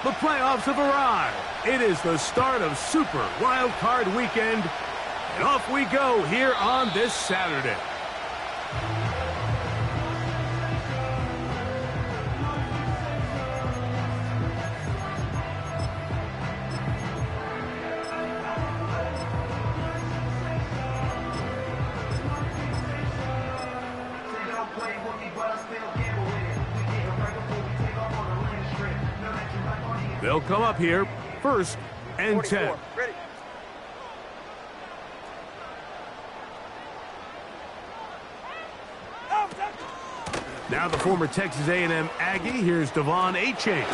The playoffs have arrived. It is the start of Super Wild Card Weekend, and off we go here on this Saturday. They'll come up here, first and 10. Ready. Now the former Texas A&M Aggie, here's Devon Achane.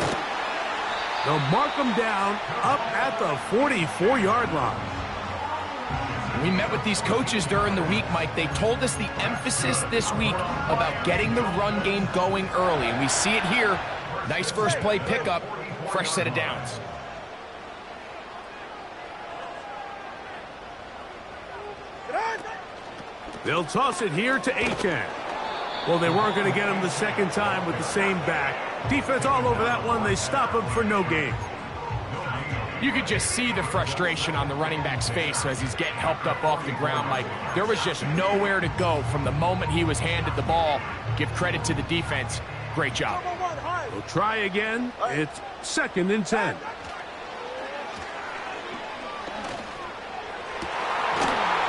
They'll mark him down up at the 44-yard line. We met with these coaches during the week, Mike. They told us the emphasis this week about getting the run game going early, and we see it here. Nice first play pickup. Fresh set of downs. They'll toss it here to Achane. Well, they weren't going to get him the second time with the same back. Defense all over that one. They stop him for no gain. You could just see the frustration on the running back's face as he's getting helped up off the ground. Mike, there was just nowhere to go from the moment he was handed the ball. Give credit to the defense. Great job. We'll try again. It's second and 10.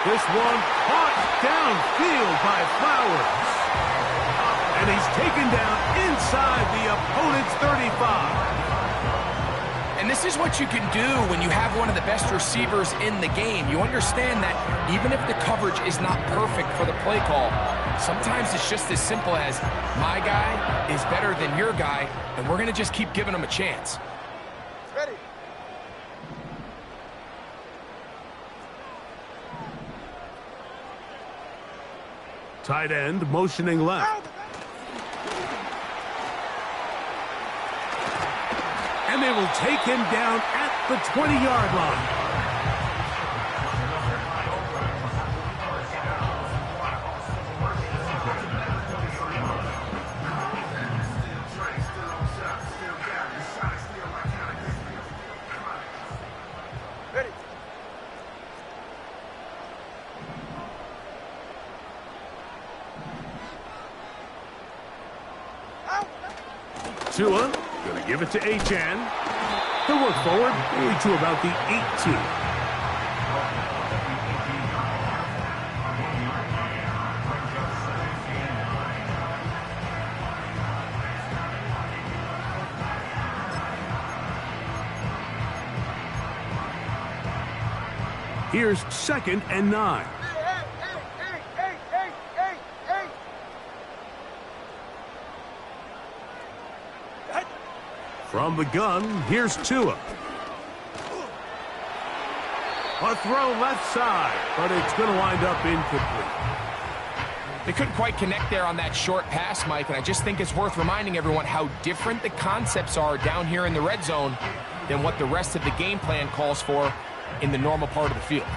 This one caught downfield by Flowers. And he's taken down inside the opponent's 35. And this is what you can do when you have one of the best receivers in the game. You understand that even if the coverage is not perfect for the play call, sometimes it's just as simple as my guy is better than your guy, and we're going to just keep giving him a chance. Ready. Tight end motioning left. And they will take him down at the 20-yard line. Ready. Tua going to give it to Achane. He'll work forward, only to about the 18. Here's second and 9. From the gun, here's Tua. A throw left side, but it's going to wind up incomplete. They couldn't quite connect there on that short pass, Mike, and I just think it's worth reminding everyone how different the concepts are down here in the red zone than what the rest of the game plan calls for in the normal part of the field.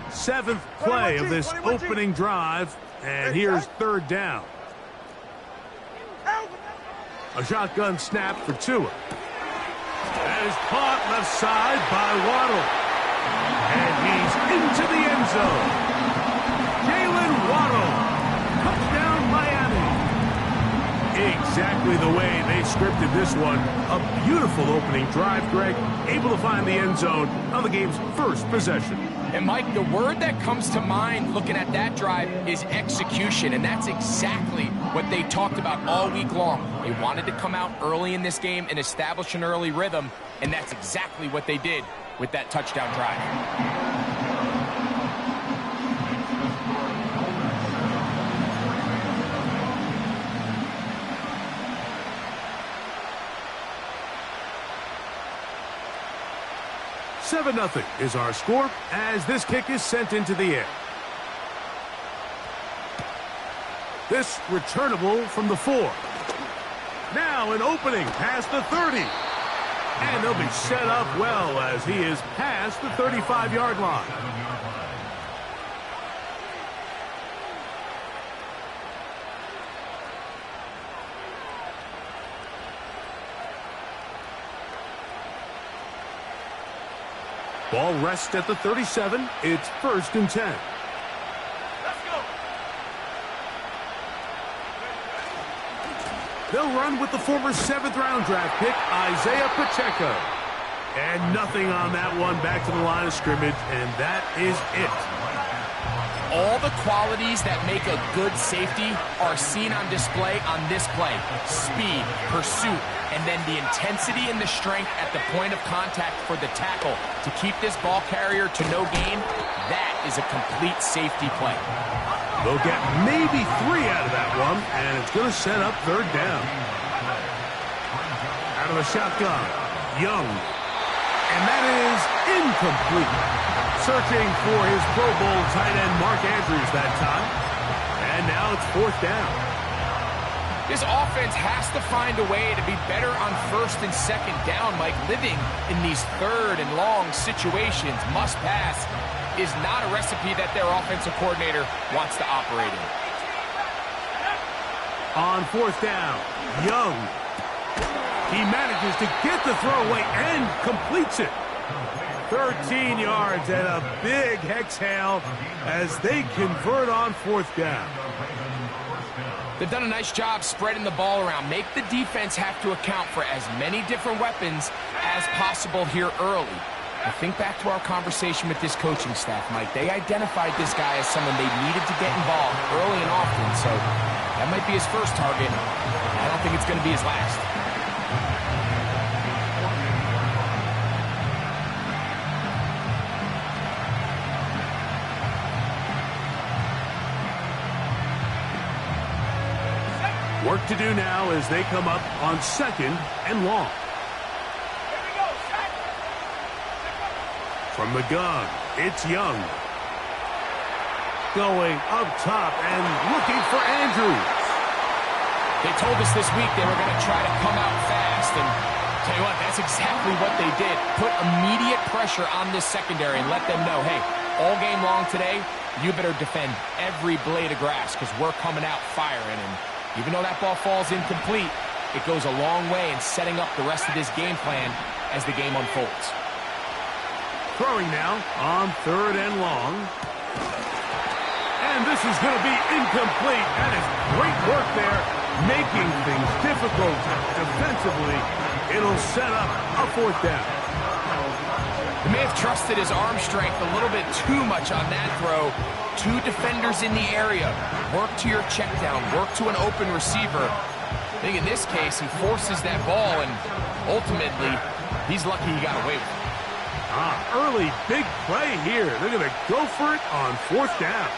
Seventh play of this opening drive, and here's third down. A shotgun snap for Tua. That is caught left side by Waddle. And he's into the end zone. Jalen Waddle. Touchdown, Miami. Exactly the way they scripted this one. A beautiful opening drive, Greg. Able to find the end zone on the game's first possession. And, Mike, the word that comes to mind looking at that drive is execution, and that's exactly what they talked about all week long. They wanted to come out early in this game and establish an early rhythm, and that's exactly what they did with that touchdown drive. Seven 0 is our score as this kick is sent into the air. This returnable from the 4. Now an opening past the 30. And they'll be set up well as he is past the 35-yard line. Ball rests at the 37. It's 1st and 10. They'll run with the former 7th-round draft pick, Isaiah Pacheco. And nothing on that one, back to the line of scrimmage, and that is it. All the qualities that make a good safety are seen on display on this play. Speed, pursuit, and then the intensity and the strength at the point of contact for the tackle to keep this ball carrier to no gain. That is a complete safety play. They'll get maybe 3 out of that one, and it's going to set up 3rd down. Out of the shotgun, Young. And that is incomplete. Searching for his Pro Bowl tight end Mark Andrews that time. And now it's 4th down. This offense has to find a way to be better on 1st and 2nd down, Mike. Living in these 3rd and long situations, must pass, is not a recipe that their offensive coordinator wants to operate in. On 4th down, Young. He manages to get the throw away and completes it. 13 yards and a big exhale as they convert on 4th down. They've done a nice job spreading the ball around. Make the defense have to account for as many different weapons as possible here early. Now think back to our conversation with this coaching staff, Mike. They identified this guy as someone they needed to get involved early and often, so that might be his first target. I don't think it's going to be his last. Work to do now as they come up on 2nd and long. From the gun, it's Young. Going up top and looking for Andrews. They told us this week they were going to try to come out fast, and tell you what, that's exactly what they did. Put immediate pressure on this secondary and let them know, hey, all game long today, you better defend every blade of grass because we're coming out firing. And even though that ball falls incomplete, it goes a long way in setting up the rest of this game plan as the game unfolds. Throwing now on 3rd and long. And this is going to be incomplete. That is great work there, making things difficult defensively. It'll set up a 4th down. He may have trusted his arm strength a little bit too much on that throw. 2 defenders in the area. Work to your check down. Work to an open receiver. I think in this case, he forces that ball, and ultimately, he's lucky he got away with it. Early big play here. They're going to go for it on 4th down.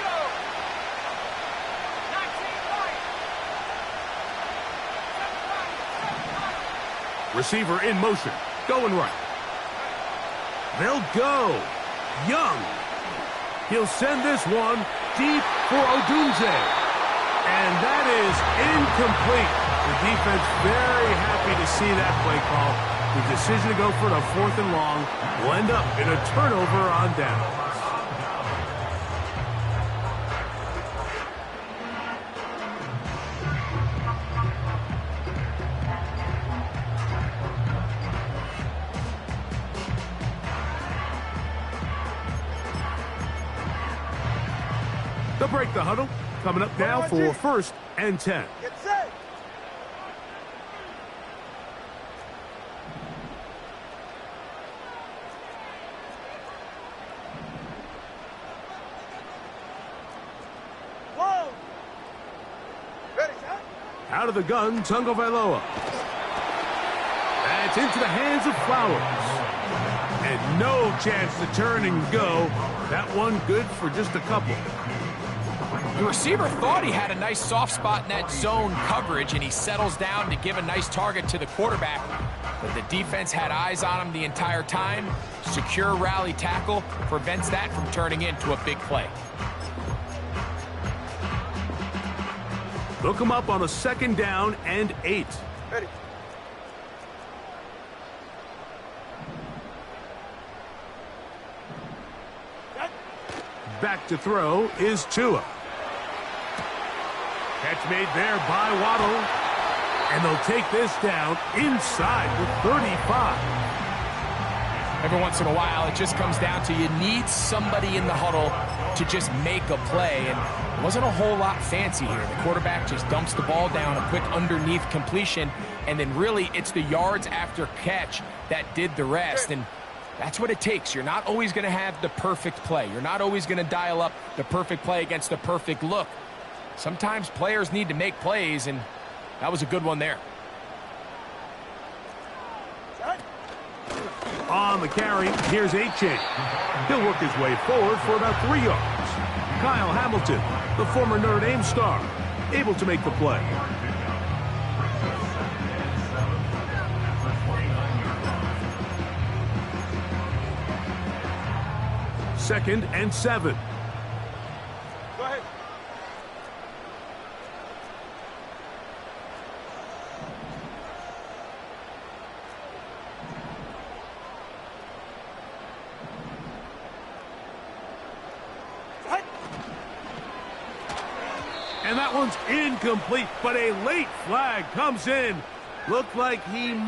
Receiver in motion. Going right. They'll go. Young. He'll send this one deep for Odunze. And that is incomplete. The defense very happy to see that play call. The decision to go for it on 4th and long will end up in a turnover on downs. They'll break the huddle. Coming up now for 1st and 10. Get set. Whoa. Ready, son? Out of the gun, Tungavailoa. That's into the hands of Flowers. And no chance to turn and go. That one good for just a couple. The receiver thought he had a nice soft spot in that zone coverage, and he settles down to give a nice target to the quarterback. But the defense had eyes on him the entire time. Secure rally tackle prevents that from turning into a big play. Look him up on a 2nd down and 8. Ready. Back to throw is Tua. Catch made there by Waddle. And they'll take this down inside the 35. Every once in a while, it just comes down to you need somebody in the huddle to just make a play. And it wasn't a whole lot fancy here. The quarterback just dumps the ball down, a quick underneath completion, and then really it's the yards after catch that did the rest. And that's what it takes. You're not always going to have the perfect play. You're not always going to dial up the perfect play against the perfect look. Sometimes players need to make plays, and that was a good one there. On the carry, here's HGG. He'll work his way forward for about 3 yards. Kyle Hamilton, the former Notre Dame star, able to make the play. Second and 7. Go ahead. And that one's incomplete, but a late flag comes in. Looked like he...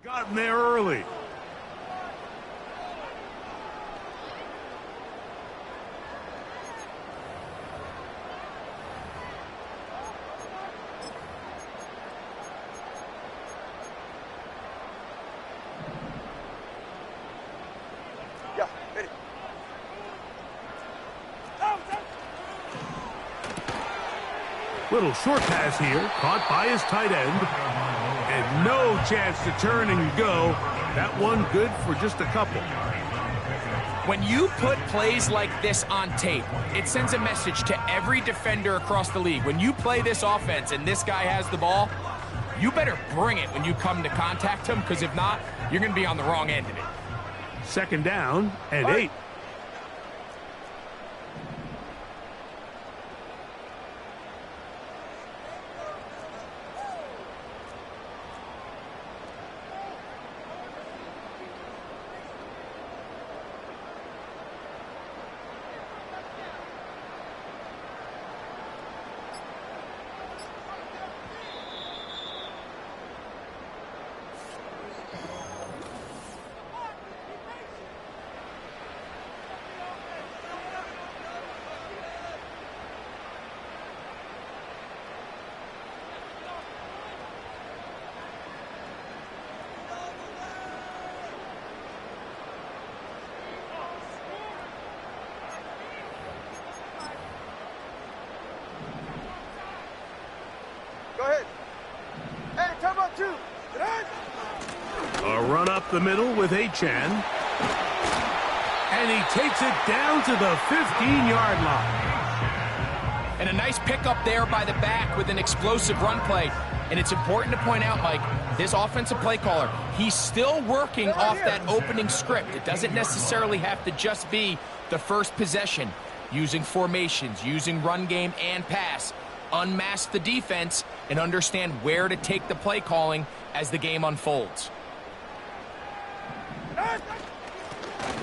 gotten there early. Yeah, ready. Little short pass here, caught by his tight end. And no chance to turn and go. That one good for just a couple. When you put plays like this on tape, it sends a message to every defender across the league. When you play this offense and this guy has the ball, you better bring it when you come to contact him, because if not, you're going to be on the wrong end of it. Second down and 8. Go ahead. Hey, time out 2. A run up the middle with HGG. And he takes it down to the 15-yard line. And a nice pickup there by the back with an explosive run play. And it's important to point out, Mike, this offensive play caller, he's still working off that opening script. It doesn't necessarily have to just be the first possession. Using formations, using run game and pass. Unmask the defense and understand where to take the play calling as the game unfolds.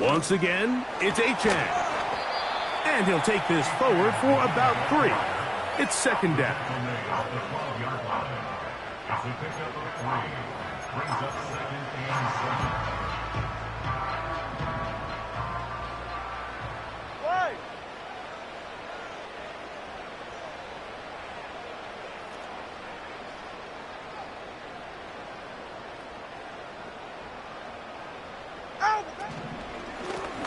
Once again, it's HGG. And he'll take this forward for about 3. It's second down. Why?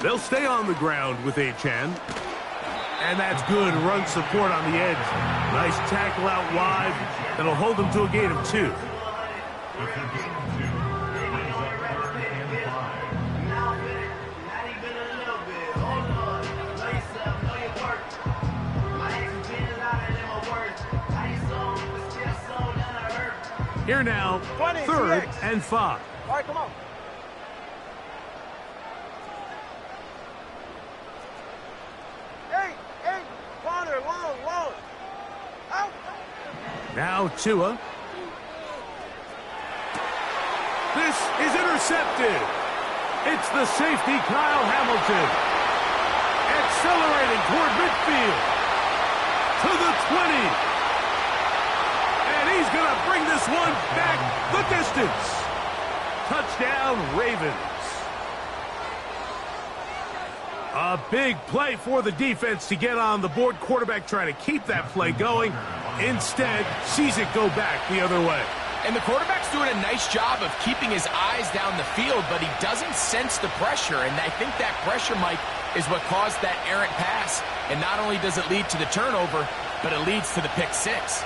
They'll stay on the ground with HGG. And that's good run support on the edge. Nice tackle out wide. That'll hold them to a gain of 2. Here now, 20, 3rd TX. and 5. All right, come on. Eight. Corner, long. Out. Now Tua. This is intercepted. It's the safety, Kyle Hamilton. Accelerating toward midfield. To the 20. And he's going to bring this one back the distance. Touchdown, Ravens. A big play for the defense to get on the board. Quarterback trying to keep that play going. Instead, sees it go back the other way. And the quarterback's doing a nice job of keeping his eyes down the field, but he doesn't sense the pressure. And I think that pressure, Mike, is what caused that errant pass. And not only does it lead to the turnover, but it leads to the pick six.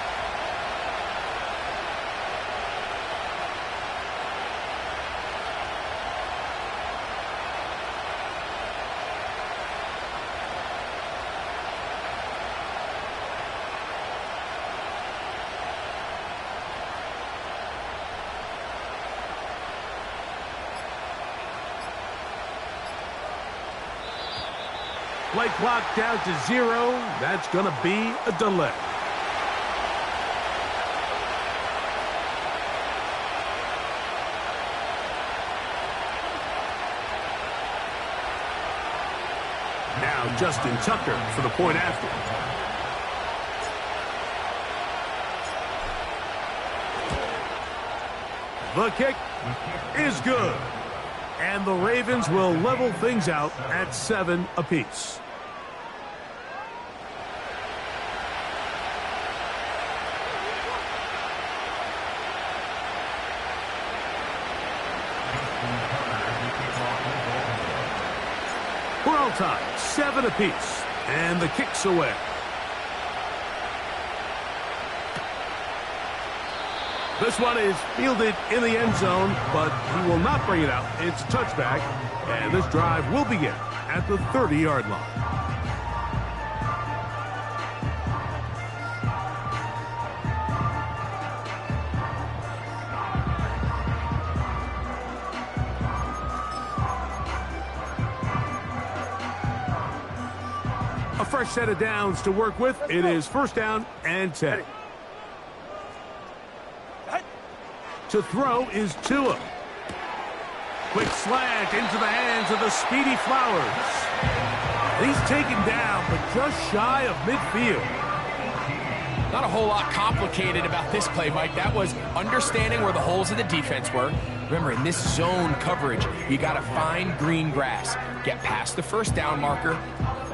Play clock down to 0. That's going to be a delay. Now Justin Tucker for the point after. The kick is good. And the Ravens will level things out at 7 apiece. We're all tied, 7 apiece, and the kick's away. This one is fielded in the end zone, but he will not bring it out. It's a touchback, and this drive will begin at the 30-yard line. A fresh set of downs to work with. It is 1st down and 10. To throw is Tua. Quick slant into the hands of the speedy Flowers. He's taken down, but just shy of midfield. Not a whole lot complicated about this play, Mike. That was understanding where the holes of the defense were. Remember, in this zone coverage, you got to find green grass. Get past the 1st down marker,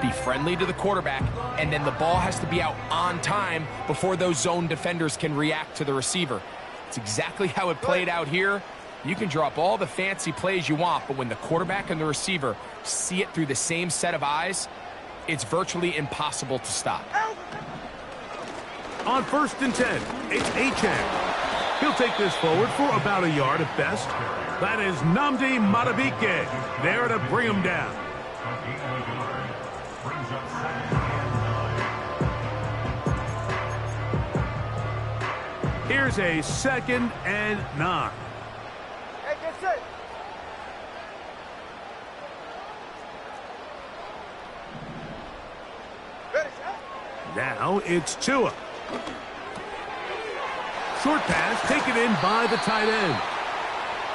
be friendly to the quarterback, and then the ball has to be out on time before those zone defenders can react to the receiver. It's exactly how it played out here. You can drop all the fancy plays you want, but when the quarterback and the receiver see it through the same set of eyes, it's virtually impossible to stop. On 1st and 10, it's Achane. He'll take this forward for about a yard at best. That is Nnamdi Madubuike there to bring him down. Here's a 2nd and 9. Hey, get set. Ready, set. Now it's Tua. Short pass taken in by the tight end.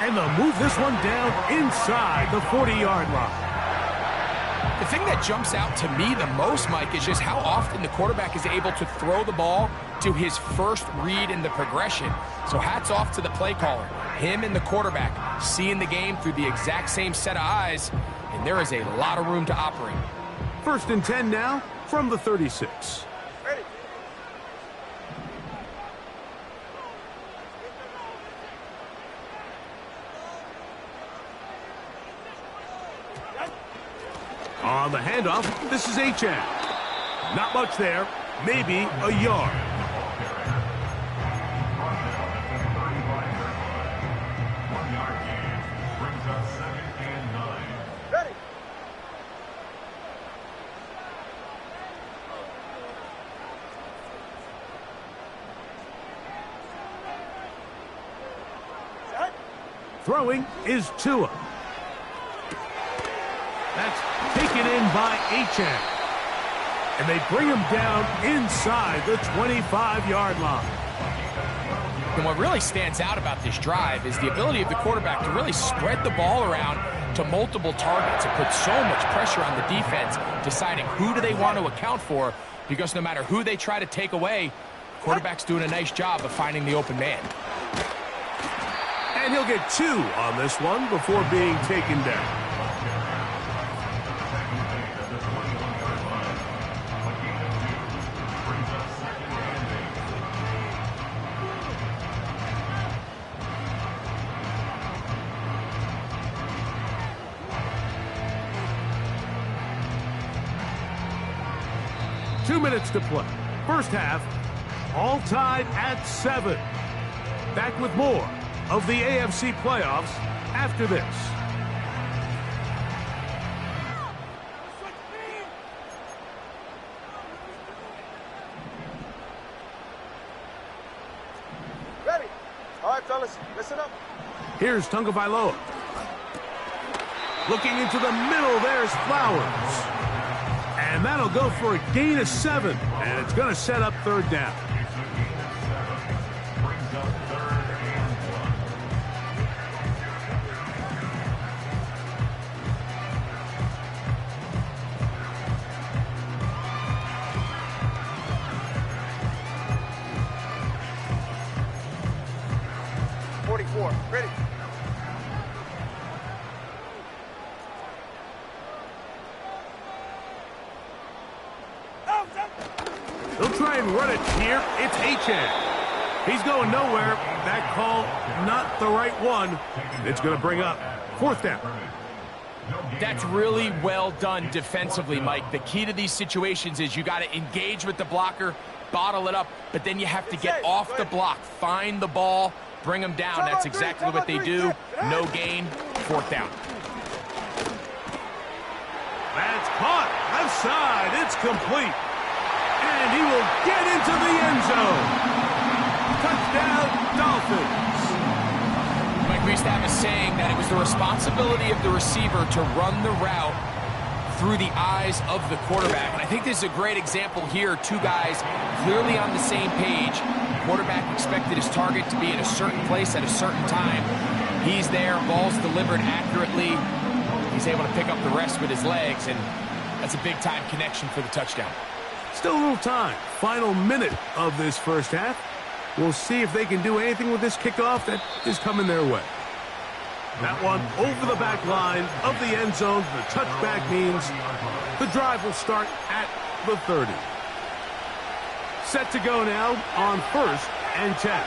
And they'll move this one down inside the 40-yard line. The thing that jumps out to me the most, Mike, is just how often the quarterback is able to throw the ball to his first read in the progression. So hats off to the play caller. Him and the quarterback seeing the game through the exact same set of eyes, and there is a lot of room to operate. 1st and 10 now from the 36. Ready. On the handoff, this is Achane. Not much there, maybe a yard. Ready. Throwing is Tua. That's taken in by Achane. And they bring him down inside the 25-yard line. And what really stands out about this drive is the ability of the quarterback to really spread the ball around to multiple targets. It puts so much pressure on the defense, deciding who do they want to account for, because no matter who they try to take away, quarterback's doing a nice job of finding the open man. And he'll get 2 on this one before being taken down. Two minutes to play. First half, all tied at 7. Back with more of the AFC playoffs after this. Ready? All right, fellas, listen up. Here's Tagovailoa. Looking into the middle, there's Flowers. And that'll go for a gain of 7. And it's going to set up third down. Ready? They'll try and run it here. It's Achane. He's going nowhere. That call, not the right one. It's going to bring up fourth down. That's really well done defensively, Mike. The key to these situations is you got to engage with the blocker, bottle it up, but then you have to get off the block, find the ball, bring them down. That's exactly what they do. No gain, fourth down. That's caught. Left side. It's complete. And he will get into the end zone. Touchdown, Dolphins. Mike, we used to have a saying that it was the responsibility of the receiver to run the route through the eyes of the quarterback. And I think this is a great example here. Two guys clearly on the same page. Quarterback expected his target to be in a certain place at a certain time. He's there, ball's delivered accurately. He's able to pick up the rest with his legs, and that's a big-time connection for the touchdown. Still a little time. Final minute of this first half. We'll see if they can do anything with this kickoff that is coming their way. That one over the back line of the end zone. The touchback means the drive will start at the 30. Set to go now on 1st and 10.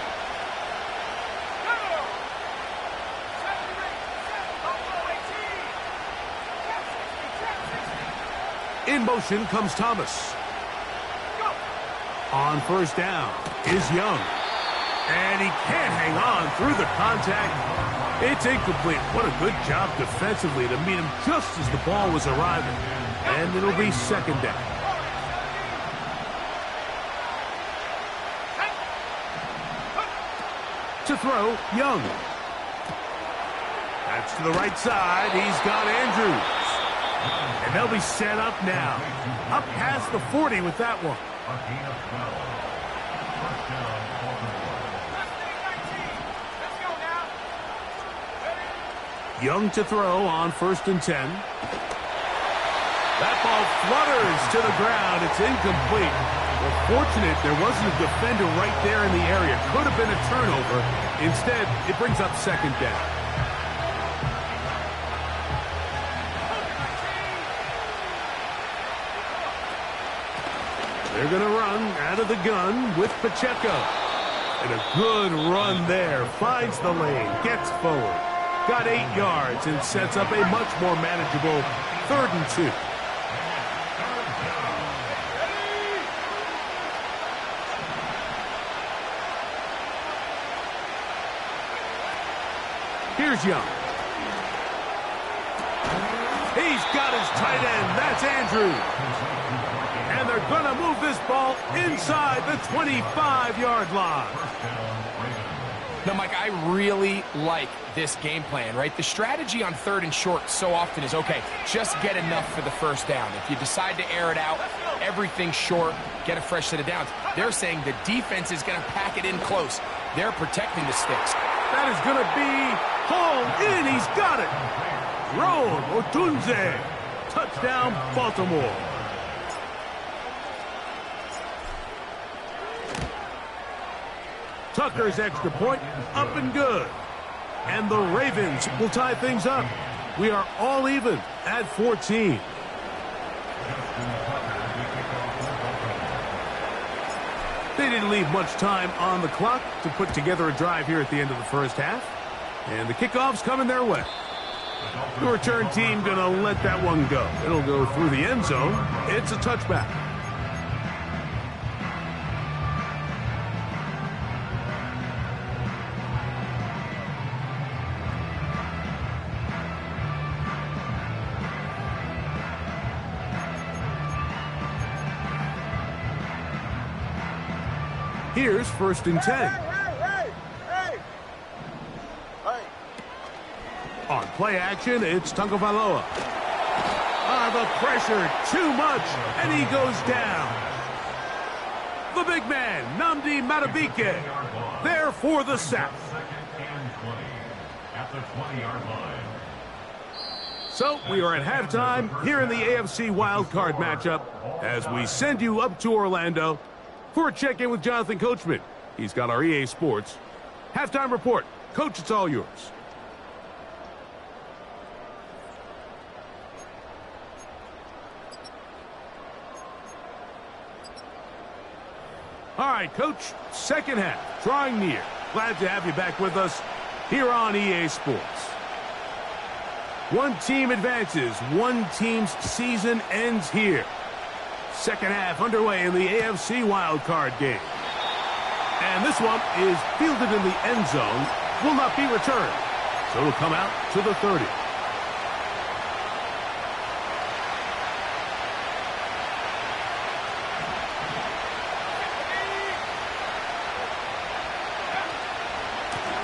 In motion comes Thomas. On 1st down is Young. And he can't hang on through the contact. It's incomplete. What a good job defensively to meet him just as the ball was arriving. And it'll be 2nd down. To throw, Young. That's to the right side. He's got Andrews. And they'll be set up now. Up past the 40 with that one. Young to throw on 1st and 10. That ball flutters to the ground. It's incomplete. Well, fortunate there wasn't a defender right there in the area. Could have been a turnover. Instead, it brings up 2nd down. They're going to run out of the gun with Pacheco. And a good run there. Finds the lane. Gets forward. Got 8 yards and sets up a much more manageable 3rd and 2. Here's Young. He's got his tight end. That's Andrews. And they're going to move this ball inside the 25-yard line. No, Mike, I really like this game plan, right? The strategy on 3rd and short so often is, okay, just get enough for the first down. If you decide to air it out, everything short, get a fresh set of downs. They're saying the defense is going to pack it in close. They're protecting the sticks. That is going to be hauled in. He's got it. Roll Otunze. Touchdown, Baltimore. Tucker's extra point, up and good. And the Ravens will tie things up. We are all even at 14. They didn't leave much time on the clock to put together a drive here at the end of the first half. And the kickoff's coming their way. The return team going to let that one go. It'll go through the end zone. It's a touchback. Here's 1st and 10. Hey. On play action, it's Tagovailoa. The pressure, too much, and he goes down. The big man, Nnamdi Madubuike, there for the sack. So we are at halftime here in the AFC wildcard matchup as we send you up to Orlando for a check-in with Jonathan Coachman. He's got our EA Sports halftime report. Coach, it's all yours. All right, Coach, second half, drawing near. Glad to have you back with us here on EA Sports. One team advances, one team's season ends here. Second half underway in the AFC wildcard game. And this one is fielded in the end zone, will not be returned. So it'll come out to the 30.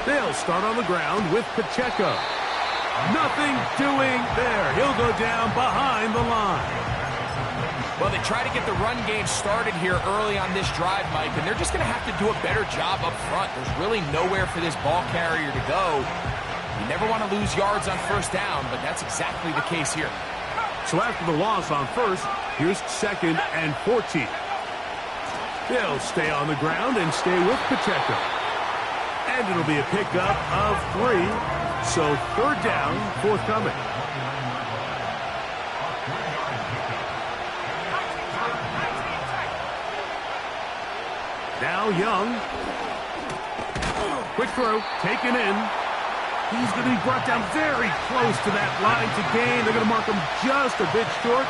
They'll start on the ground with Pacheco. Nothing doing there. He'll go down behind the line. Well, they try to get the run game started here early on this drive, Mike, and they're just going to have to do a better job up front. There's really nowhere for this ball carrier to go. You never want to lose yards on first down, but that's exactly the case here. So after the loss on first, here's 2nd and 14. They'll stay on the ground and stay with Pacheco. And it'll be a pickup of 3. So 3rd down, forthcoming. Now Young. Quick throw, taken in. He's going to be brought down very close to that line to gain. They're going to mark him just a bit short.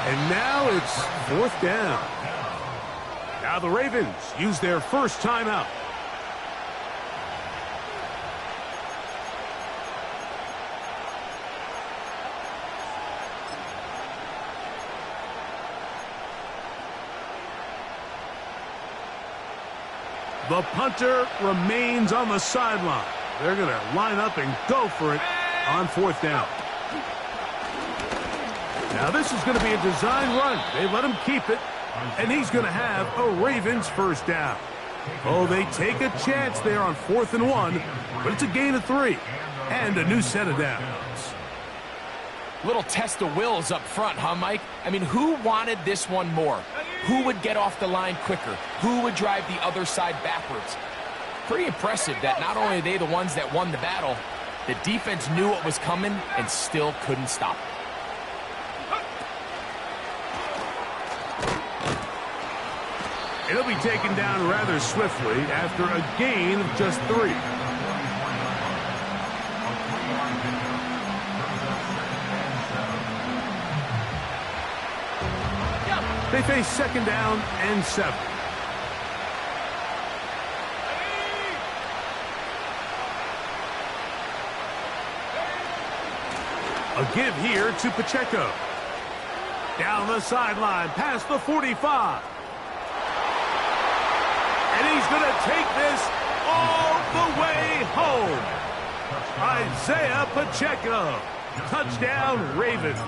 And now it's 4th down. Now the Ravens use their first timeout. The punter remains on the sideline. They're going to line up and go for it on 4th down. Now this is going to be a design run. They let him keep it, and he's going to have a Ravens first down. Oh, they take a chance there on 4th and 1, but it's a gain of 3 and a new set of downs. Little test of wills up front, huh, Mike? I mean, who wanted this one more? Who would get off the line quicker? Who would drive the other side backwards? Pretty impressive that not only are they the ones that won the battle, the defense knew what was coming and still couldn't stop it. It'll be taken down rather swiftly after a gain of just 3. They face 2nd down and 7. A give here to Pacheco. Down the sideline, past the 45. And he's going to take this all the way home. Isaiah Pacheco. Touchdown, Ravens.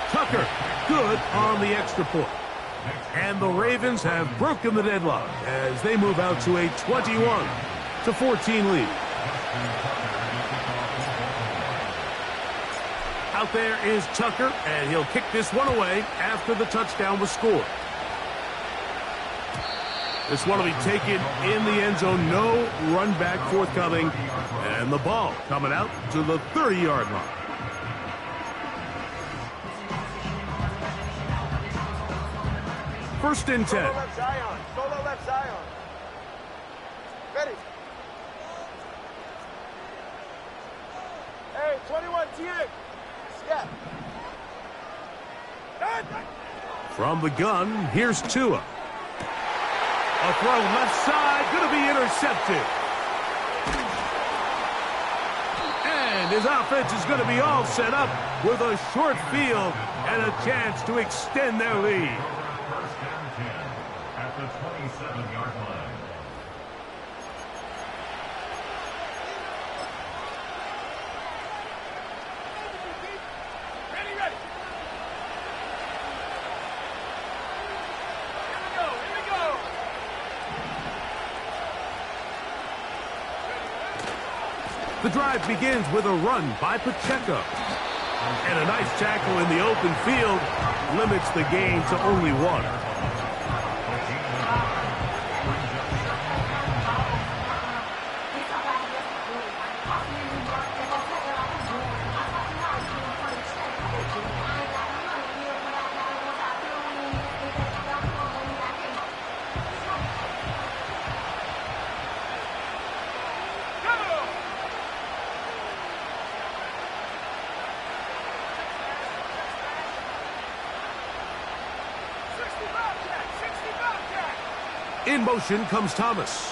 Tucker, good on the extra point. And the Ravens have broken the deadlock as they move out to a 21-14 lead. Out there is Tucker, and he'll kick this one away after the touchdown was scored. This one will be taken in the end zone. No run back forthcoming. And the ball coming out to the 30-yard line. First and 10. Solo left Zion. Solo left Zion. Ready. Hey, 21 TA. Step. From the gun, here's Tua. A throw left side, going to be intercepted. And his offense is going to be all set up with a short field and a chance to extend their lead. First down 10 at the 27-yard line. Ready. Here we go. The drive begins with a run by Pacheco. And a nice tackle in the open field limits the gain to only one. In motion comes Thomas.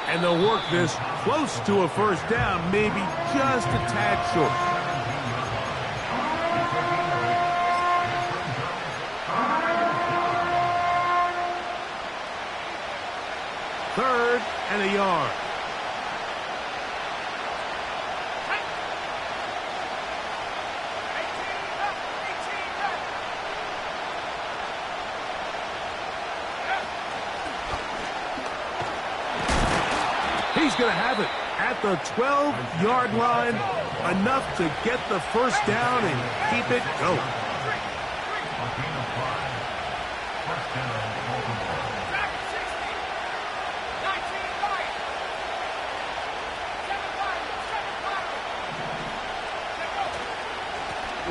And they'll work this close to a first down, maybe just a tad short. Third and a yard. He's going to have it at the 12-yard line, enough to get the first down and keep it going.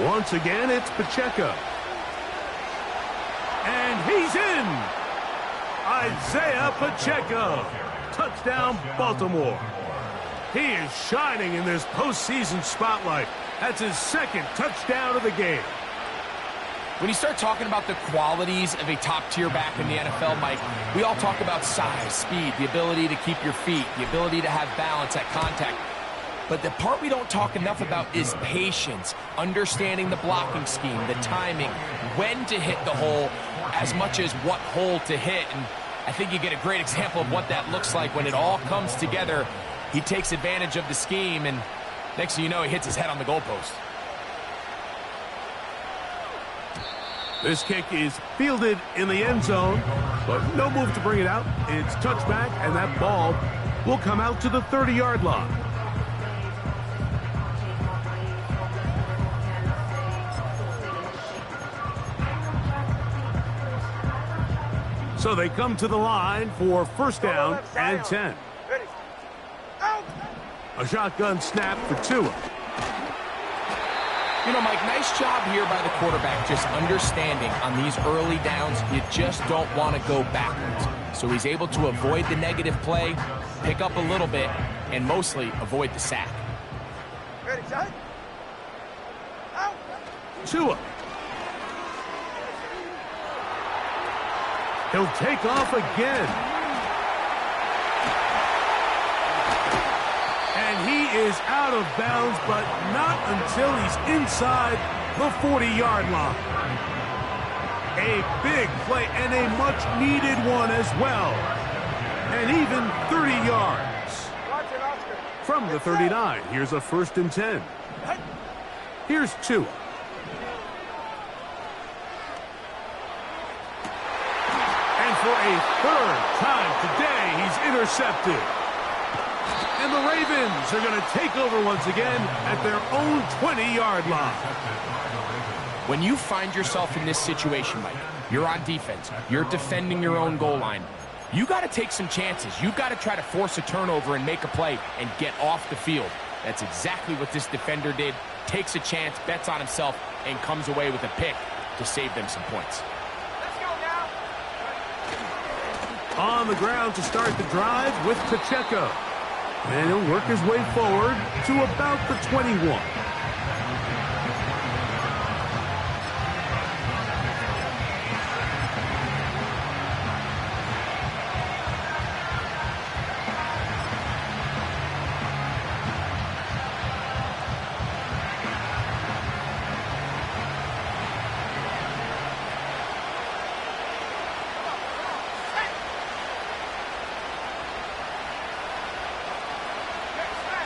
Once again, it's Pacheco. And he's in! Isaiah Pacheco. Touchdown, Baltimore. He is shining in this postseason spotlight. That's his second touchdown of the game. When you start talking about the qualities of a top-tier back in the NFL, Mike, we all talk about size, speed, the ability to keep your feet, the ability to have balance at contact. But the part we don't talk enough about is patience, understanding the blocking scheme, the timing, when to hit the hole, as much as what hole to hit. And I think you get a great example of what that looks like when it all comes together. He takes advantage of the scheme, and next thing you know, he hits his head on the goalpost. This kick is fielded in the end zone, but no move to bring it out. It's touchback, and that ball will come out to the 30-yard line. So they come to the line for first down and 10. Ready. Out. A shotgun snap for Tua. You know, Mike, nice job here by the quarterback, just understanding on these early downs, you just don't want to go backwards. So he's able to avoid the negative play, pick up a little bit, and mostly avoid the sack. Ready, John. Out. Tua. He'll take off again. And he is out of bounds, but not until he's inside the 40-yard line. A big play and a much-needed one as well. And even 30 yards. From the 39, here's a 1st and 10. Here's Tua. And for a 3rd time today, he's intercepted. And the Ravens are going to take over once again at their own 20-yard line. When you find yourself in this situation, Mike, you're on defense, you're defending your own goal line, you got to take some chances. You've got to try to force a turnover and make a play and get off the field. That's exactly what this defender did. Takes a chance, bets on himself, and comes away with a pick to save them some points. Let's go now. On the ground to start the drive with Pacheco. And he'll work his way forward to about the 21.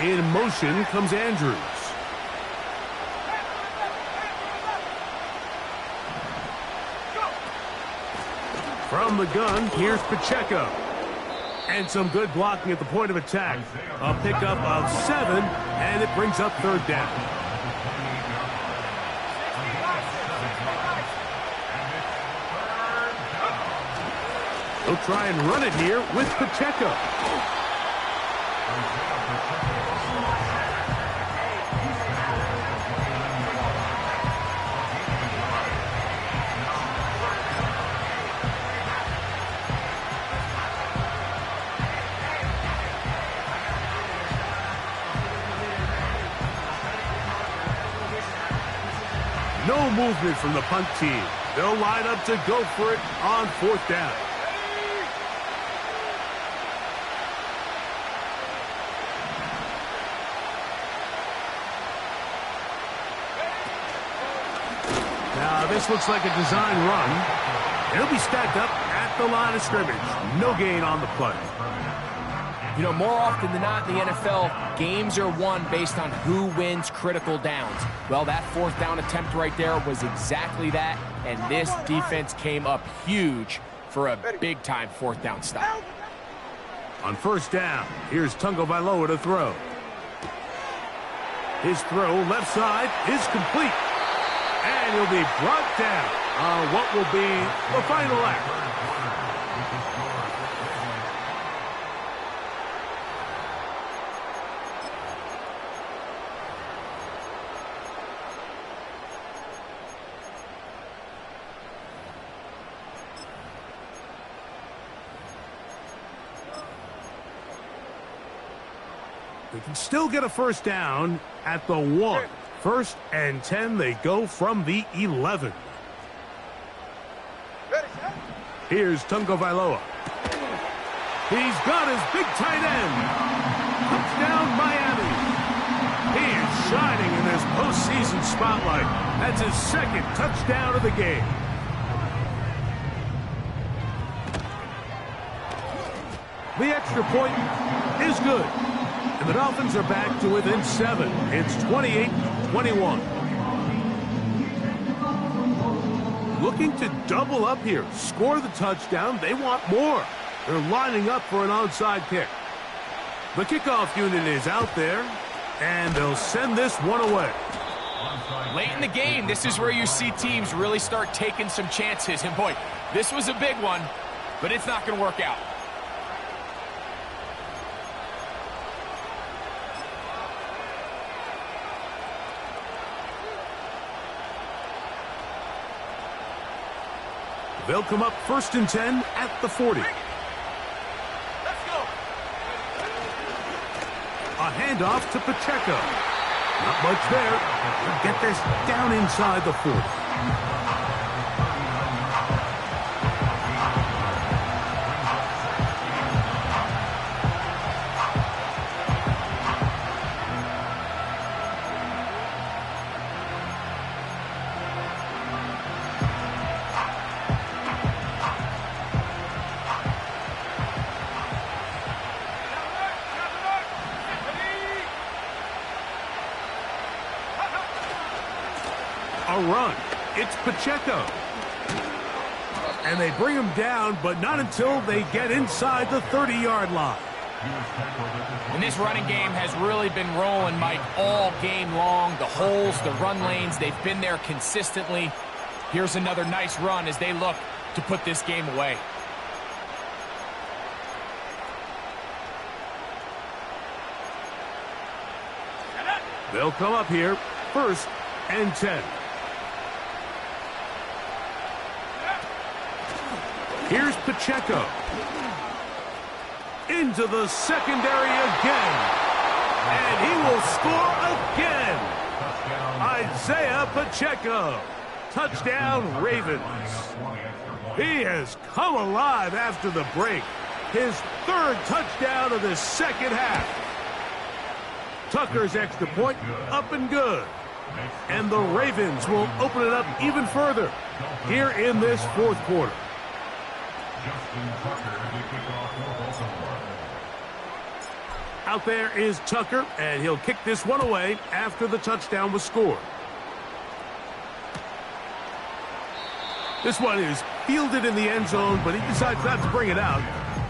In motion comes Andrews. From the gun, here's Pacheco. And some good blocking at the point of attack. A pickup of 7, and it brings up 3rd down. They'll try and run it here with Pacheco. No movement from the punt team. They'll line up to go for it on 4th down. Now this looks like a design run. It'll be stacked up at the line of scrimmage. No gain on the play. You know, more often than not in the NFL, games are won based on who wins critical downs. Well, that 4th down attempt right there was exactly that, and this defense came up huge for a big-time 4th down stop. On 1st down, here's Tagovailoa to throw. His throw left side is complete, and he'll be brought down on what will be the final act. They can still get a 1st down at the 1. 1st and 10, they go from the 11. Here's Tagovailoa. He's got his big tight end. Touchdown, Miami. He is shining in this postseason spotlight. That's his 2nd touchdown of the game. The extra point is good. And the Dolphins are back to within 7. It's 28-21. Looking to double up here. Score the touchdown. They want more. They're lining up for an onside kick. The kickoff unit is out there, and they'll send this one away. Late in the game, this is where you see teams really start taking some chances. And boy, this was a big one, but it's not going to work out. They'll come up 1st and 10 at the 40. Let's go. A handoff to Pacheco. Not much there. He'll get this down inside the 40. It's Pacheco. And they bring him down, but not until they get inside the 30-yard line. And this running game has really been rolling, Mike, all game long. The holes, the run lanes, they've been there consistently. Here's another nice run as they look to put this game away. They'll come up here, 1st and 10. Here's Pacheco. Into the secondary again. And he will score again. Isaiah Pacheco. Touchdown, Ravens. He has come alive after the break. His 3rd touchdown of the second half. Tucker's extra point, up and good. And the Ravens will open it up even further here in this 4th quarter. Out there is Tucker, and he'll kick this one away after the touchdown was scored. This one is fielded in the end zone, but he decides not to bring it out,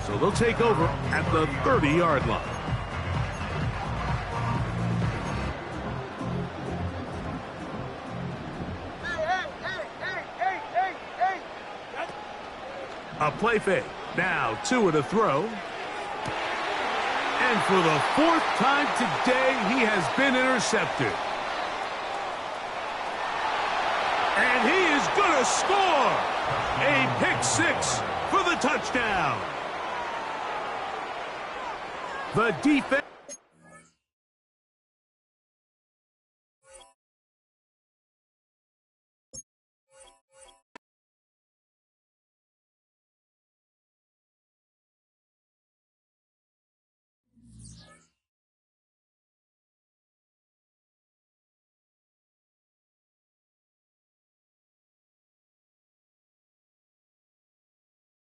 so they'll take over at the 30-yard line. A play fake. Now 2 to throw. And for the 4th time today, he has been intercepted. And he is going to score. A pick 6 for the touchdown. The defense.